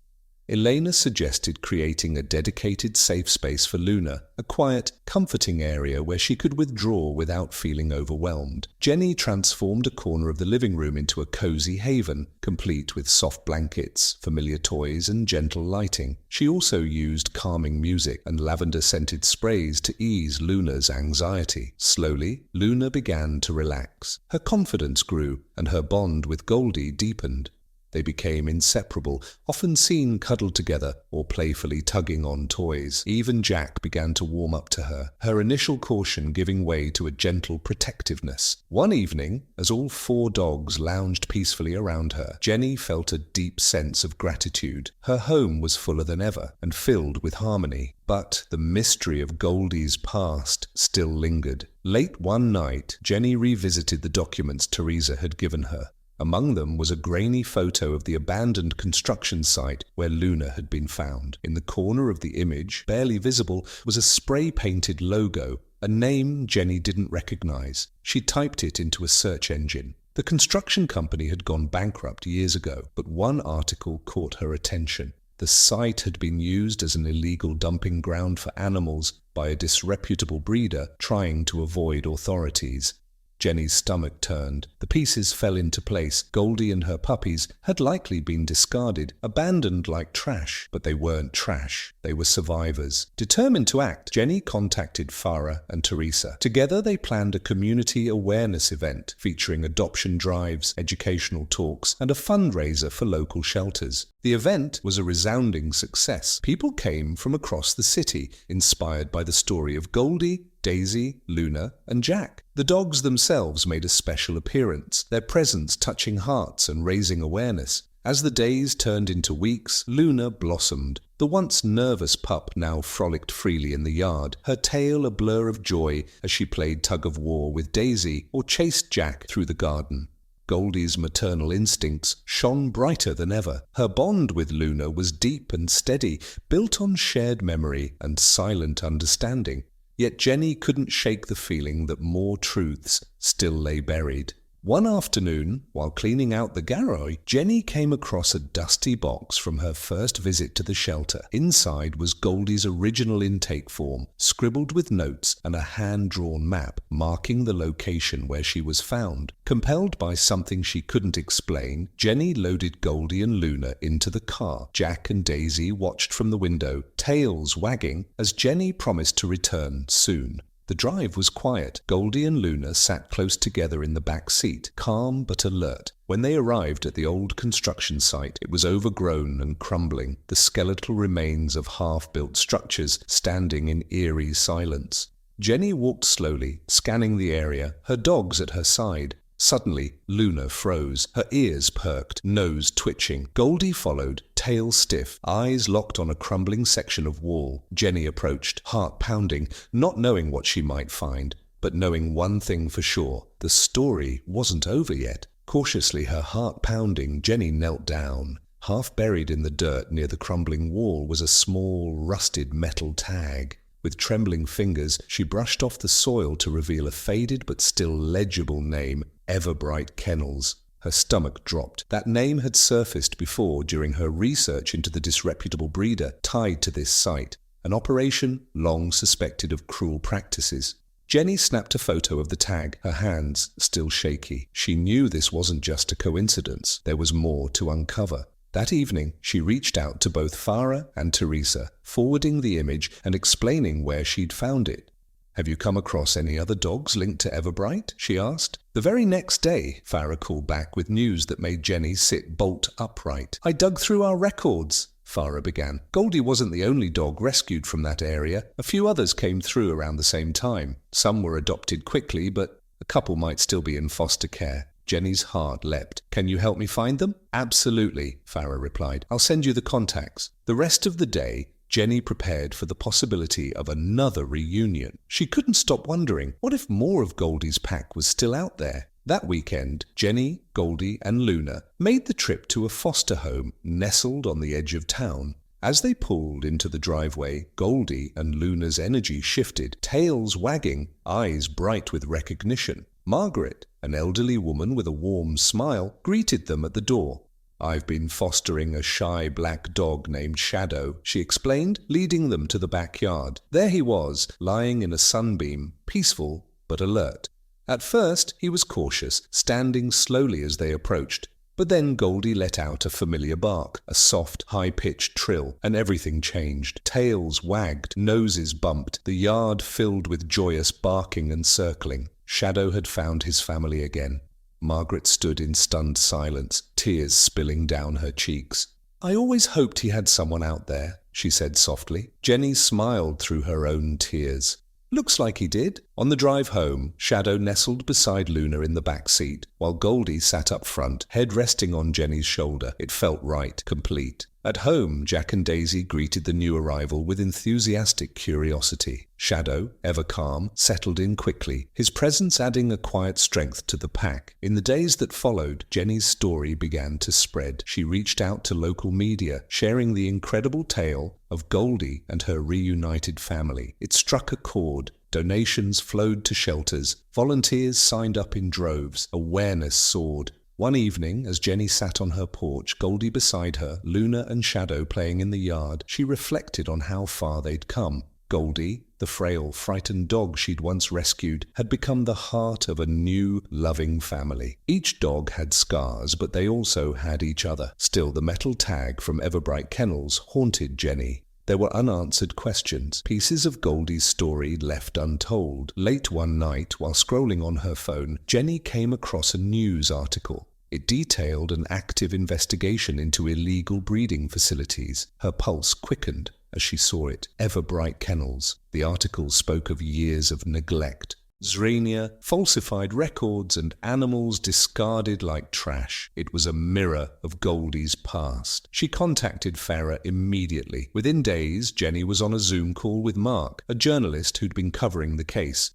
Elena suggested creating a dedicated safe space for Luna, a quiet, comforting area where she could withdraw without feeling overwhelmed. Jenny transformed a corner of the living room into a cozy haven, complete with soft blankets, familiar toys, and gentle lighting. She also used calming music and lavender-scented sprays to ease Luna's anxiety. Slowly, Luna began to relax. Her confidence grew, and her bond with Goldie deepened. They became inseparable, often seen cuddled together or playfully tugging on toys. Even Jack began to warm up to her, her initial caution giving way to a gentle protectiveness. One evening, as all 4 dogs lounged peacefully around her, Jenny felt a deep sense of gratitude. Her home was fuller than ever and filled with harmony. But the mystery of Goldie's past still lingered. Late one night, Jenny revisited the documents Teresa had given her. Among them was a grainy photo of the abandoned construction site where Luna had been found. In the corner of the image, barely visible, was a spray-painted logo, a name Jenny didn't recognize. She typed it into a search engine. The construction company had gone bankrupt years ago, but one article caught her attention. The site had been used as an illegal dumping ground for animals by a disreputable breeder trying to avoid authorities. Jenny's stomach turned. The pieces fell into place. Goldie and her puppies had likely been discarded, abandoned like trash. But they weren't trash. They were survivors. Determined to act, Jenny contacted Farah and Teresa. Together they planned a community awareness event featuring adoption drives, educational talks, and a fundraiser for local shelters. The event was a resounding success. People came from across the city, inspired by the story of Goldie, Daisy, Luna, and Jack. The dogs themselves made a special appearance, their presence touching hearts and raising awareness. As the days turned into weeks, Luna blossomed. The once nervous pup now frolicked freely in the yard, her tail a blur of joy as she played tug-of-war with Daisy or chased Jack through the garden. Goldie's maternal instincts shone brighter than ever. Her bond with Luna was deep and steady, built on shared memory and silent understanding. Yet Jenny couldn't shake the feeling that more truths still lay buried. One afternoon, while cleaning out the garage, Jenny came across a dusty box from her first visit to the shelter. Inside was Goldie's original intake form, scribbled with notes and a hand-drawn map marking the location where she was found. Compelled by something she couldn't explain, Jenny loaded Goldie and Luna into the car. Jack and Daisy watched from the window, tails wagging, as Jenny promised to return soon. The drive was quiet. Goldie and Luna sat close together in the back seat, calm but alert. When they arrived at the old construction site, it was overgrown and crumbling, the skeletal remains of half-built structures standing in eerie silence. Jenny walked slowly, scanning the area, her dogs at her side. Suddenly, Luna froze, her ears perked, nose twitching. Goldie followed, tail stiff, eyes locked on a crumbling section of wall. Jenny approached, heart pounding, not knowing what she might find, but knowing one thing for sure: the story wasn't over yet. Cautiously, her heart pounding, Jenny knelt down. Half buried in the dirt near the crumbling wall was a small, rusted metal tag. With trembling fingers, she brushed off the soil to reveal a faded but still legible name: Everbright Kennels. Her stomach dropped. That name had surfaced before during her research into the disreputable breeder tied to this site, an operation long suspected of cruel practices. Jenny snapped a photo of the tag, her hands still shaky. She knew this wasn't just a coincidence. There was more to uncover. That evening, she reached out to both Farah and Teresa, forwarding the image and explaining where she'd found it. "Have you come across any other dogs linked to Everbright?" she asked. The very next day, Farah called back with news that made Jenny sit bolt upright. "I dug through our records," Farah began. "Goldie wasn't the only dog rescued from that area. A few others came through around the same time. Some were adopted quickly, but a couple might still be in foster care." Jenny's heart leapt. "Can you help me find them?" "Absolutely," Farah replied. "I'll send you the contacts." The rest of the day, Jenny prepared for the possibility of another reunion. She couldn't stop wondering, what if more of Goldie's pack was still out there? That weekend, Jenny, Goldie, and Luna made the trip to a foster home nestled on the edge of town. As they pulled into the driveway, Goldie and Luna's energy shifted, tails wagging, eyes bright with recognition. Margaret, an elderly woman with a warm smile, greeted them at the door. "I've been fostering a shy black dog named Shadow," she explained, leading them to the backyard. There he was, lying in a sunbeam, peaceful but alert. At first, he was cautious, standing slowly as they approached. But then Goldie let out a familiar bark, a soft, high-pitched trill, and everything changed. Tails wagged, noses bumped, the yard filled with joyous barking and circling. Shadow had found his family again. Margaret stood in stunned silence, tears spilling down her cheeks. "I always hoped he had someone out there," she said softly. Jenny smiled through her own tears. "Looks like he did." On the drive home, Shadow nestled beside Luna in the back seat, while Goldie sat up front, head resting on Jenny's shoulder. It felt right, complete. At home, Jack and Daisy greeted the new arrival with enthusiastic curiosity. Shadow, ever calm, settled in quickly, his presence adding a quiet strength to the pack. In the days that followed, Jenny's story began to spread. She reached out to local media, sharing the incredible tale of Goldie and her reunited family. It struck a chord. Donations flowed to shelters. Volunteers signed up in droves. Awareness soared. One evening, as Jenny sat on her porch, Goldie beside her, Luna and Shadow playing in the yard, she reflected on how far they'd come. Goldie, the frail, frightened dog she'd once rescued, had become the heart of a new, loving family. Each dog had scars, but they also had each other. Still, the metal tag from Everbright Kennels haunted Jenny. There were unanswered questions, pieces of Goldie's story left untold. Late one night, while scrolling on her phone, Jenny came across a news article. It detailed an active investigation into illegal breeding facilities. Her pulse quickened as she saw it. Everbright Kennels. The article spoke of years of neglect, zrania, falsified records, and animals discarded like trash. It was a mirror of Goldie's past. She contacted Farah immediately. Within days, Jenny was on a Zoom call with Mark, a journalist who'd been covering the case.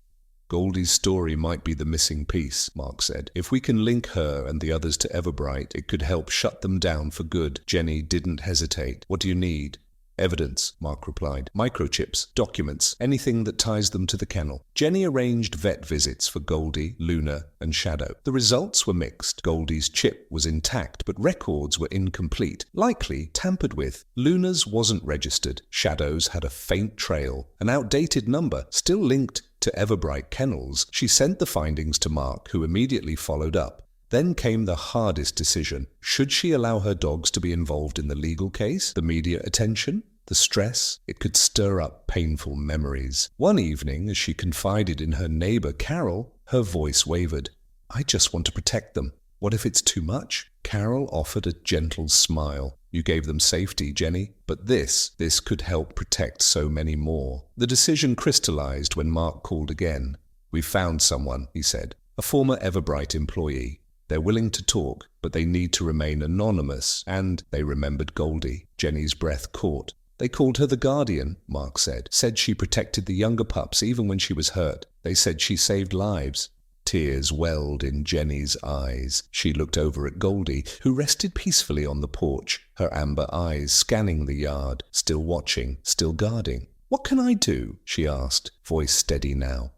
"Goldie's story might be the missing piece," Mark said. "If we can link her and the others to Everbright, it could help shut them down for good." Jenny didn't hesitate. "What do you need?" "Evidence," Mark replied. "Microchips, documents, anything that ties them to the kennel." Jenny arranged vet visits for Goldie, Luna, and Shadow. The results were mixed. Goldie's chip was intact, but records were incomplete, likely tampered with. Luna's wasn't registered. Shadow's had a faint trail, an outdated number, still linked to Everbright Kennels. She sent the findings to Mark, who immediately followed up. Then came the hardest decision. Should she allow her dogs to be involved in the legal case? The media attention? The stress? It could stir up painful memories. One evening, as she confided in her neighbor Carol, her voice wavered. "I just want to protect them. What if it's too much?" Carol offered a gentle smile. "You gave them safety, Jenny, but this could help protect so many more." The decision crystallized when Mark called again. "We've found someone," he said. "A former Everbright employee. They're willing to talk, but they need to remain anonymous," and they remembered Goldie. Jenny's breath caught. "They called her the Guardian," Mark said she protected the younger pups even when she was hurt. They said she saved lives. Tears welled in Jenny's eyes. She looked over at Goldie, who rested peacefully on the porch, her amber eyes scanning the yard, still watching, still guarding. "What can I do?" she asked, voice steady now.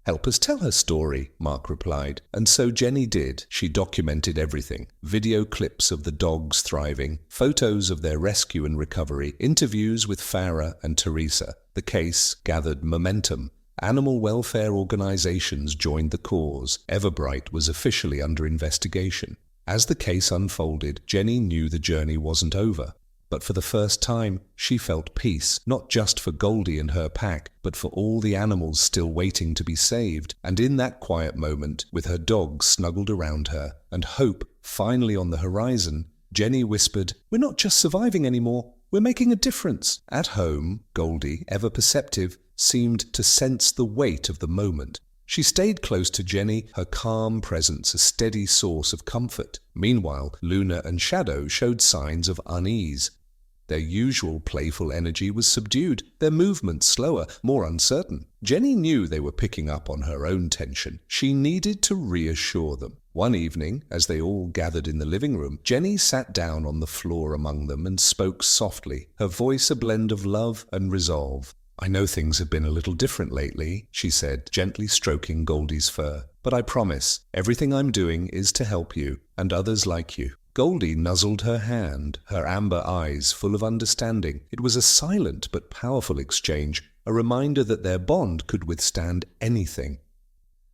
"Help us tell her story," Mark replied. And so Jenny did. She documented everything. Video clips of the dogs thriving, photos of their rescue and recovery, interviews with Farah and Teresa. The case gathered momentum. Animal welfare organizations joined the cause. Everbright was officially under investigation. As the case unfolded, Jenny knew the journey wasn't over. But for the first time, she felt peace, not just for Goldie and her pack, but for all the animals still waiting to be saved. And in that quiet moment, with her dog snuggled around her, and hope finally on the horizon, Jenny whispered, "We're not just surviving anymore, we're making a difference." At home, Goldie, ever perceptive, seemed to sense the weight of the moment. She stayed close to Jenny, her calm presence a steady source of comfort. Meanwhile, Luna and Shadow showed signs of unease. Their usual playful energy was subdued, their movements slower, more uncertain. Jenny knew they were picking up on her own tension. She needed to reassure them. One evening, as they all gathered in the living room, Jenny sat down on the floor among them and spoke softly, her voice a blend of love and resolve. "I know things have been a little different lately," she said, gently stroking Goldie's fur. "But I promise, everything I'm doing is to help you, and others like you." Goldie nuzzled her hand, her amber eyes full of understanding. It was a silent but powerful exchange, a reminder that their bond could withstand anything.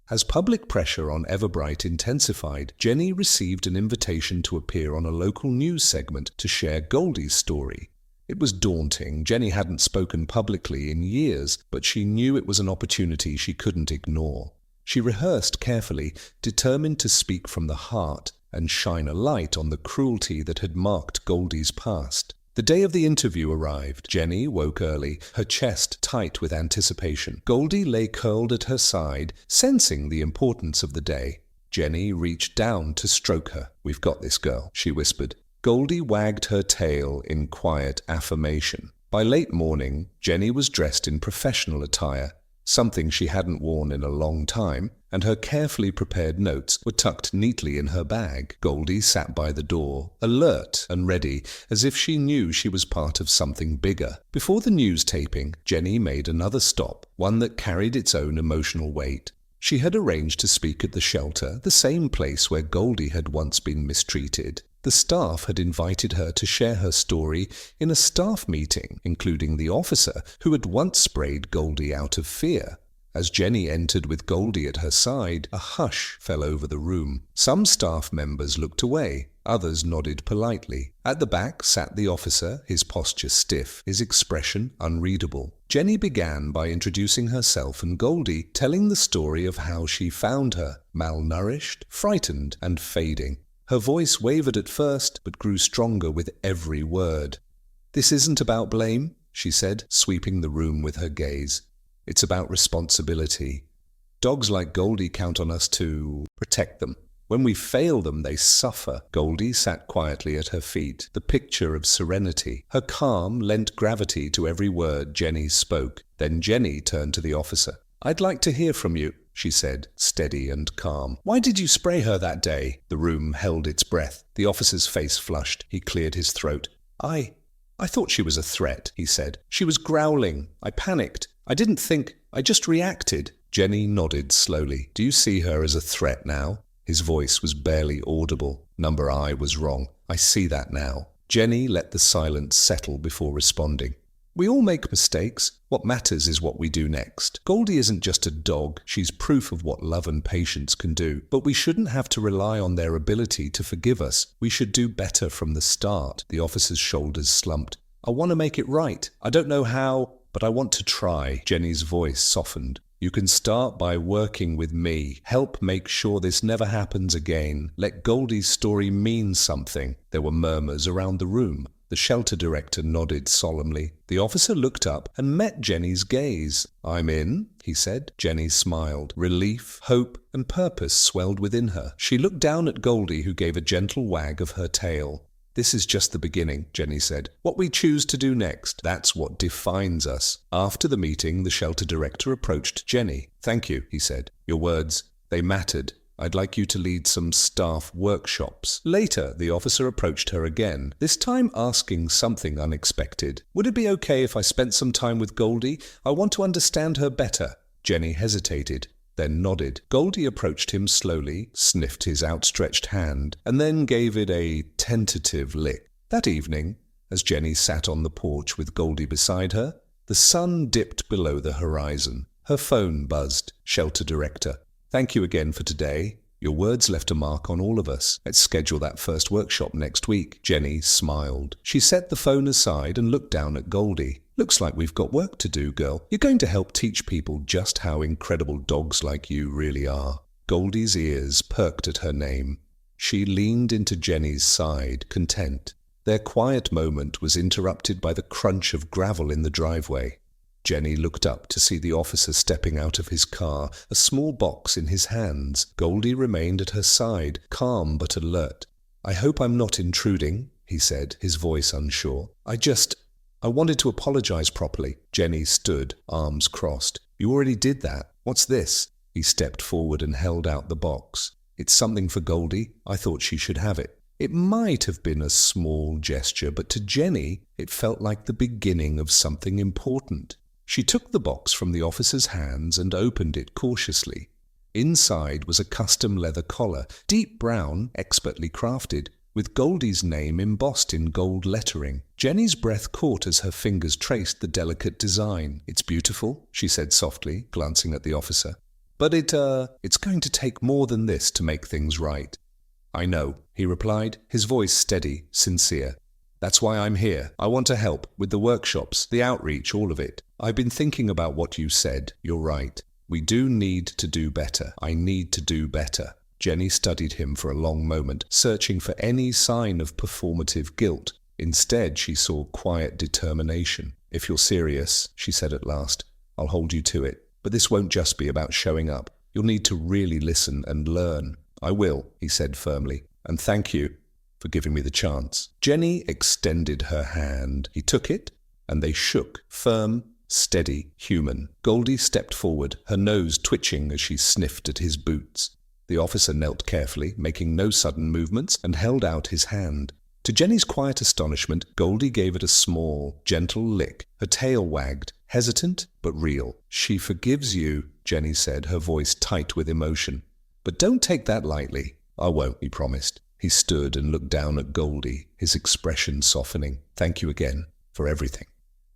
As public pressure on Everbright intensified, Jenny received an invitation to appear on a local news segment to share Goldie's story. It was daunting. Jenny hadn't spoken publicly in years, but she knew it was an opportunity she couldn't ignore. She rehearsed carefully, determined to speak from the heart and shine a light on the cruelty that had marked Goldie's past. The day of the interview arrived. Jenny woke early, her chest tight with anticipation. Goldie lay curled at her side, sensing the importance of the day. Jenny reached down to stroke her. "We've got this, girl," she whispered. Goldie wagged her tail in quiet affirmation. By late morning, Jenny was dressed in professional attire, something she hadn't worn in a long time, and her carefully prepared notes were tucked neatly in her bag. Goldie sat by the door, alert and ready, as if she knew she was part of something bigger. Before the news taping, Jenny made another stop, one that carried its own emotional weight. She had arranged to speak at the shelter, the same place where Goldie had once been mistreated. The staff had invited her to share her story in a staff meeting, including the officer who had once sprayed Goldie out of fear. As Jenny entered with Goldie at her side, a hush fell over the room. Some staff members looked away, others nodded politely. At the back sat the officer, his posture stiff, his expression unreadable. Jenny began by introducing herself and Goldie, telling the story of how she found her, malnourished, frightened, and fading. Her voice wavered at first, but grew stronger with every word. "This isn't about blame," she said, sweeping the room with her gaze. "It's about responsibility. Dogs like Goldie count on us to protect them. When we fail them, they suffer." Goldie sat quietly at her feet, the picture of serenity. Her calm lent gravity to every word Jenny spoke. Then Jenny turned to the officer. "I'd like to hear from you," she said, steady and calm. "Why did you spray her that day?" The room held its breath. The officer's face flushed. He cleared his throat. I thought she was a threat," he said. "She was growling. I panicked. I didn't think. I just reacted." Jenny nodded slowly. "Do you see her as a threat now?" His voice was barely audible. Number I was wrong. "I see that now." Jenny let the silence settle before responding. "We all make mistakes. What matters is what we do next. Goldie isn't just a dog. She's proof of what love and patience can do. But we shouldn't have to rely on their ability to forgive us. We should do better from the start." The officer's shoulders slumped. "I want to make it right. I don't know how, but I want to try." Jenny's voice softened. "You can start by working with me. Help make sure this never happens again. Let Goldie's story mean something." There were murmurs around the room. The shelter director nodded solemnly. The officer looked up and met Jenny's gaze. "I'm in," he said. Jenny smiled. Relief, hope, and purpose swelled within her. She looked down at Goldie, who gave a gentle wag of her tail. "This is just the beginning," Jenny said. "What we choose to do next, that's what defines us." After the meeting, the shelter director approached Jenny. "Thank you," he said. "Your words, they mattered. I'd like you to lead some staff workshops." Later, the officer approached her again, this time asking something unexpected. "Would it be okay if I spent some time with Goldie? I want to understand her better." Jenny hesitated, then nodded. Goldie approached him slowly, sniffed his outstretched hand, and then gave it a tentative lick. That evening, as Jenny sat on the porch with Goldie beside her, the sun dipped below the horizon. Her phone buzzed. "Shelter director. Thank you again for today. Your words left a mark on all of us. Let's schedule that first workshop next week." Jenny smiled. She set the phone aside and looked down at Goldie. "Looks like we've got work to do, girl. You're going to help teach people just how incredible dogs like you really are." Goldie's ears perked at her name. She leaned into Jenny's side, content. Their quiet moment was interrupted by the crunch of gravel in the driveway. Jenny looked up to see the officer stepping out of his car, a small box in his hands. Goldie remained at her side, calm but alert. "I hope I'm not intruding," he said, his voice unsure. I wanted to apologize properly." Jenny stood, arms crossed. "You already did that. What's this?" He stepped forward and held out the box. "It's something for Goldie. I thought she should have it." It might have been a small gesture, but to Jenny it felt like the beginning of something important. She took the box from the officer's hands and opened it cautiously. Inside was a custom leather collar, deep brown, expertly crafted, with Goldie's name embossed in gold lettering. Jenny's breath caught as her fingers traced the delicate design. "It's beautiful," she said softly, glancing at the officer. "But it's going to take more than this to make things right." "I know," he replied, his voice steady, sincere. "That's why I'm here. I want to help with the workshops, the outreach, all of it. I've been thinking about what you said. You're right. We do need to do better. I need to do better." Jenny studied him for a long moment, searching for any sign of performative guilt. Instead, she saw quiet determination. "If you're serious," she said at last, "I'll hold you to it. But this won't just be about showing up. You'll need to really listen and learn." "I will," he said firmly, "and thank you for giving me the chance." Jenny extended her hand. He took it, and they shook, firm, steady, human. Goldie stepped forward, her nose twitching as she sniffed at his boots. The officer knelt carefully, making no sudden movements, and held out his hand. To Jenny's quiet astonishment, Goldie gave it a small, gentle lick. Her tail wagged, hesitant but real. "She forgives you," Jenny said, her voice tight with emotion. "But don't take that lightly." "I won't," he promised. He stood and looked down at Goldie, his expression softening. "Thank you again for everything."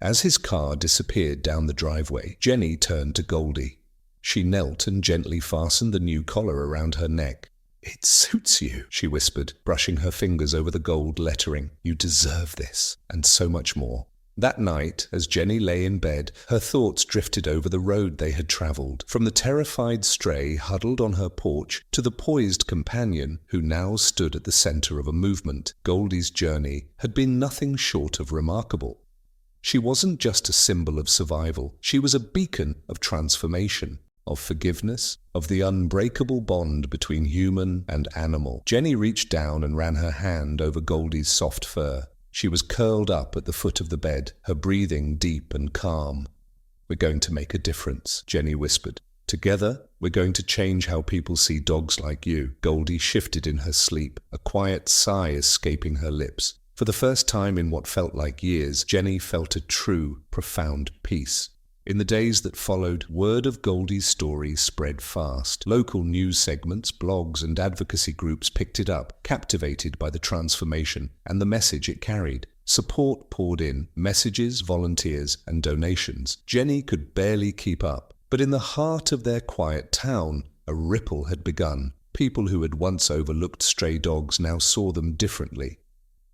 As his car disappeared down the driveway, Jenny turned to Goldie. She knelt and gently fastened the new collar around her neck. "It suits you," she whispered, brushing her fingers over the gold lettering. "You deserve this, and so much more." That night, as Jenny lay in bed, her thoughts drifted over the road they had travelled, from the terrified stray huddled on her porch to the poised companion who now stood at the centre of a movement. Goldie's journey had been nothing short of remarkable. She wasn't just a symbol of survival, she was a beacon of transformation, of forgiveness, of the unbreakable bond between human and animal. Jenny reached down and ran her hand over Goldie's soft fur. She was curled up at the foot of the bed, her breathing deep and calm. "We're going to make a difference," Jenny whispered. "Together, we're going to change how people see dogs like you." Goldie shifted in her sleep, a quiet sigh escaping her lips. For the first time in what felt like years, Jenny felt a true, profound peace. In the days that followed, word of Goldie's story spread fast. Local news segments, blogs, and advocacy groups picked it up, captivated by the transformation and the message it carried. Support poured in, messages, volunteers, and donations. Jenny could barely keep up. But in the heart of their quiet town, a ripple had begun. People who had once overlooked stray dogs now saw them differently.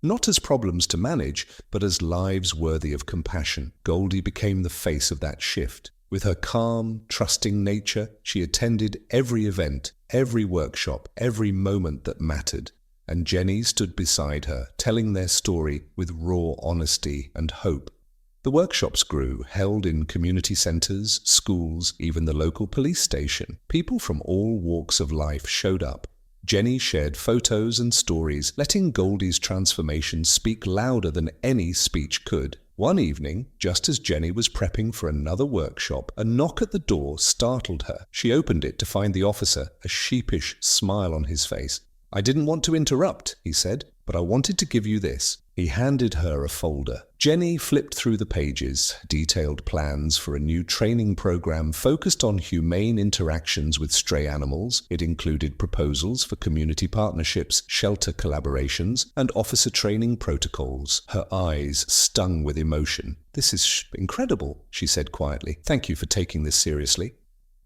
Not as problems to manage, but as lives worthy of compassion. Goldie became the face of that shift. With her calm, trusting nature, she attended every event, every workshop, every moment that mattered. And Jenny stood beside her, telling their story with raw honesty and hope. The workshops grew, held in community centres, schools, even the local police station. People from all walks of life showed up. Jenny shared photos and stories, letting Goldie's transformation speak louder than any speech could. One evening, just as Jenny was prepping for another workshop, a knock at the door startled her. She opened it to find the officer, a sheepish smile on his face. "I didn't want to interrupt," he said, "but I wanted to give you this." He handed her a folder. Jenny flipped through the pages, detailed plans for a new training program focused on humane interactions with stray animals. It included proposals for community partnerships, shelter collaborations, and officer training protocols. Her eyes stung with emotion. "This is incredible," she said quietly. "Thank you for taking this seriously."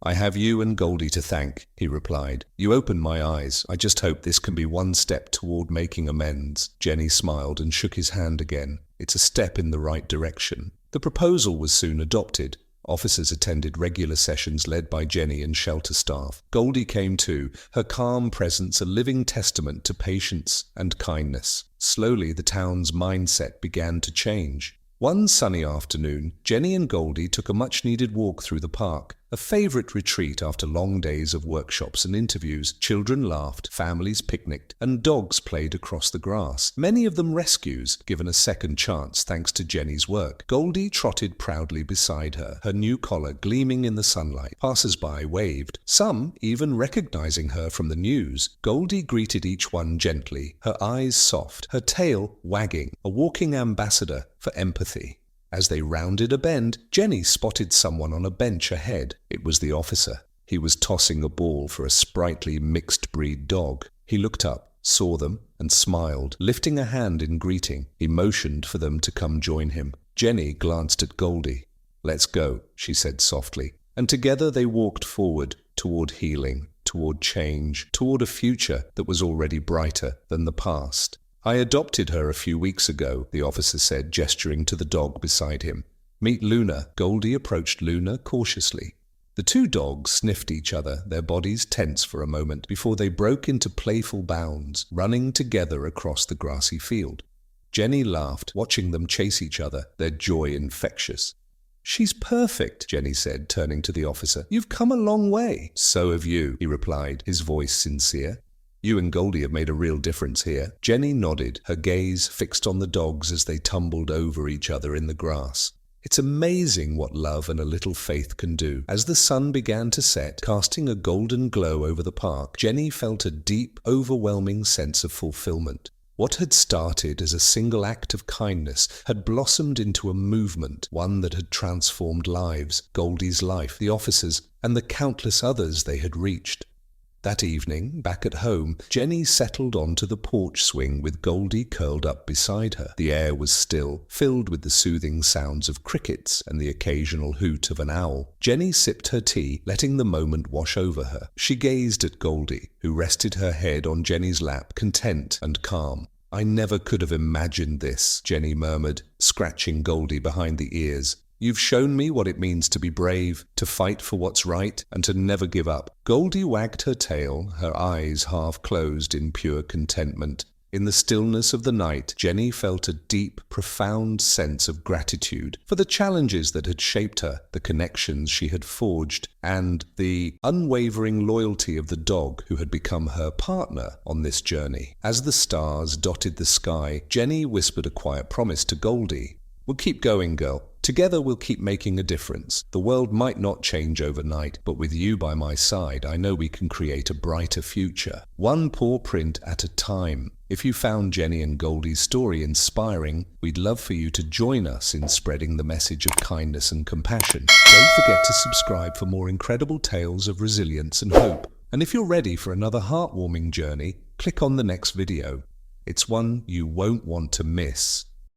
"I have you and Goldie to thank," he replied. "You opened my eyes. I just hope this can be one step toward making amends." Jenny smiled and shook his hand again. "It's a step in the right direction." The proposal was soon adopted. Officers attended regular sessions led by Jenny and shelter staff. Goldie came too, her calm presence a living testament to patience and kindness. Slowly, the town's mindset began to change. One sunny afternoon, Jenny and Goldie took a much-needed walk through the park, a favorite retreat after long days of workshops and interviews. Children laughed, families picnicked, and dogs played across the grass, many of them rescues, given a second chance thanks to Jenny's work. Goldie trotted proudly beside her, her new collar gleaming in the sunlight. Passers-by waved, some even recognizing her from the news. Goldie greeted each one gently, her eyes soft, her tail wagging, a walking ambassador for empathy. As they rounded a bend, Jenny spotted someone on a bench ahead. It was the officer. He was tossing a ball for a sprightly mixed-breed dog. He looked up, saw them, and smiled, lifting a hand in greeting. He motioned for them to come join him. Jenny glanced at Goldie. "Let's go," she said softly. And together they walked forward, toward healing, toward change, toward a future that was already brighter than the past. "I adopted her a few weeks ago," the officer said, gesturing to the dog beside him. "Meet Luna." Goldie approached Luna cautiously. The two dogs sniffed each other, their bodies tense for a moment, before they broke into playful bounds, running together across the grassy field. Jenny laughed, watching them chase each other, their joy infectious. "She's perfect," Jenny said, turning to the officer. "You've come a long way." "So have you," he replied, his voice sincere. "You and Goldie have made a real difference here." Jenny nodded, her gaze fixed on the dogs as they tumbled over each other in the grass. It's amazing what love and a little faith can do. As the sun began to set, casting a golden glow over the park, Jenny felt a deep, overwhelming sense of fulfillment. What had started as a single act of kindness had blossomed into a movement, one that had transformed lives, Goldie's life, the officers, and the countless others they had reached. That evening, back at home, Jenny settled onto the porch swing with Goldie curled up beside her. The air was still, filled with the soothing sounds of crickets and the occasional hoot of an owl. Jenny sipped her tea, letting the moment wash over her. She gazed at Goldie, who rested her head on Jenny's lap, content and calm. "I never could have imagined this," Jenny murmured, scratching Goldie behind the ears. "You've shown me what it means to be brave, to fight for what's right, and to never give up." Goldie wagged her tail, her eyes half closed in pure contentment. In the stillness of the night, Jenny felt a deep, profound sense of gratitude for the challenges that had shaped her, the connections she had forged, and the unwavering loyalty of the dog who had become her partner on this journey. As the stars dotted the sky, Jenny whispered a quiet promise to Goldie. "We'll keep going, girl. Together we'll keep making a difference. The world might not change overnight, but with you by my side, I know we can create a brighter future. One paw print at a time." If you found Jenny and Goldie's story inspiring, we'd love for you to join us in spreading the message of kindness and compassion. Don't forget to subscribe for more incredible tales of resilience and hope. And if you're ready for another heartwarming journey, click on the next video. It's one you won't want to miss.